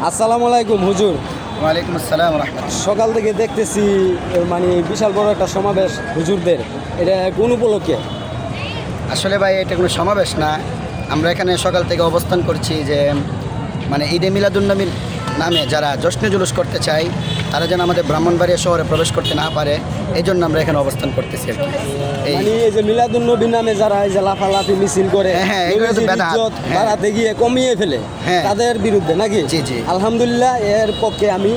আসসালামু আলাইকুম হুজুর। ওয়ালাইকুম আসসালাম রাহমাতুল্লাহ। সকাল থেকে দেখতেছি মানে বিশাল বড় একটা সমাবেশ হুজুরদের, এটা কোন উপলক্ষে? আসলে ভাই এটা কোনো সমাবেশ না, আমরা এখানে সকাল থেকে অবস্থান করছি যে মানে ঈদে মিলাদুন্নবীর নামে যারা জশ্নে জুলুস করতে চায় তারা যেন আমাদের ব্রাহ্মণবাড়িয়া শহরে প্রবেশ করতে না পারে, এই জন্য আমরা এখানে অবস্থান করতেছি আর কি। মানে এই যে মিলাদুন নবীর নামে যারা এই যে লাফালাফি মিছিল করে, হ্যাঁ, এগুলো তো নবীজির বেদাত। ইজ্জত হ্যাঁ। বাড়াতে গিয়ে কমিয়ে ফেলে, হ্যাঁ। তাদের বিরুদ্ধে নাকি? জি, জি। আলহামদুলিল্লাহ এর পক্ষে আমি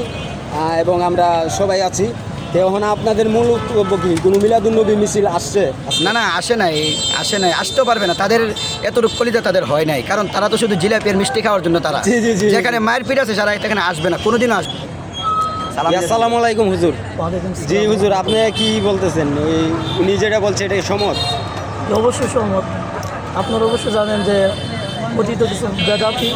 এবং আমরা সবাই আছি। তো এখন আপনাদের মূল বক্তব্য কি? কোনো মিলাদুন নবী মিছিল আসছে? না না, আসে নাই, আসতেও পারবে না, তাদের এতটুকু কলিজা তাদের হয় নাই, কারণ তারা তো শুধু জিলাপি আর মিষ্টি খাওয়ার জন্য তারা জি, জি, জি। যেখানে মায়ের পিঠ আছে তারা এখানে আসবে না, কোনোদিনও আসবে না। আসসালামু আলাইকুম হুজুর। জি হুজুর, আপনি কি বলতেছেন? ওই উনি যেটা বলছে এটাই সমত? অবশ্যই সহমত। আপনারা অবশ্যই জানেন যে অতীত কিছু বেদাতি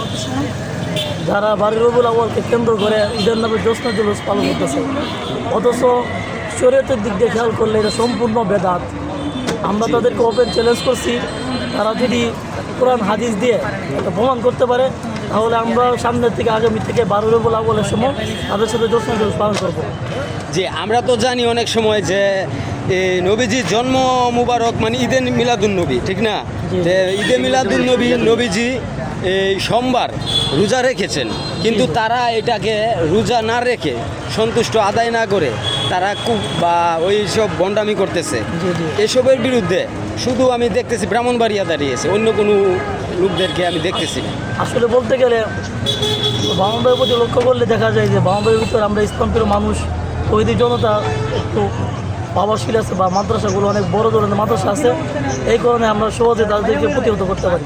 যারা বাড়ির রবিউল আউয়ালকে কেন্দ্র করে ঈদের নামে জোসনা জুলুস পালন করতেছে, অথচ শরীয়তের দিক দিয়ে খেয়াল করলে এটা সম্পূর্ণ বেদাত। আমরা তাদেরকে ওপেন চ্যালেঞ্জ করছি, তারা যদি কোরআন হাদিস দিয়ে এটা প্রমাণ করতে পারে তাহলে আমরা সামনের থেকে আগামী থেকে 12 রবিউল আউয়ালের সময় তাদের সাথে জোসনা জুলুস পালন করবো। যে আমরা তো জানি অনেক সময় যে নবীজির জন্ম মুবারক মানে ঈদে মিলাদুন নবী, ঠিক না? জি। যে ঈদে মিলাদুন নবী নবীজি এই সোমবার রোজা রেখেছেন, কিন্তু তারা এটাকে রোজা না রেখে সন্তুষ্ট আদায় না করে তারা বা ওই সব বন্ডামি করতেছে। জি, জি। এসবের বিরুদ্ধে শুধু আমি দেখতেছি ব্রাহ্মণবাড়িয়া দাঁড়িয়েছে, অন্য কোনো লোকদেরকে আমি দেখতেছি না। আসলে বলতে গেলে বাংলার প্রতি লক্ষ্য করলে দেখা যায় যে বাংলার ভিতরে আমরা ইসলামপ্রিয় মানুষ, তৈরি জনতা একটু পাওয়ারশীল আছে বা মাদ্রাসাগুলো অনেক বড় ধরনের মাদ্রাসা আছে, এই কারণে আমরা সহজে তাদেরকে প্রতিহত করতে পারি।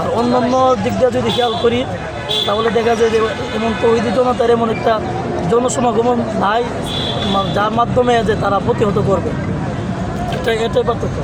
আর অন্যান্য দিক দিয়ে যদি খেয়াল করি তাহলে দেখা যায় যে এমন তৈরি জনতার এমন একটা জনসমাগম নাই যার মাধ্যমে যে তারা প্রতিহত করবে, এটাই পার্থক্য।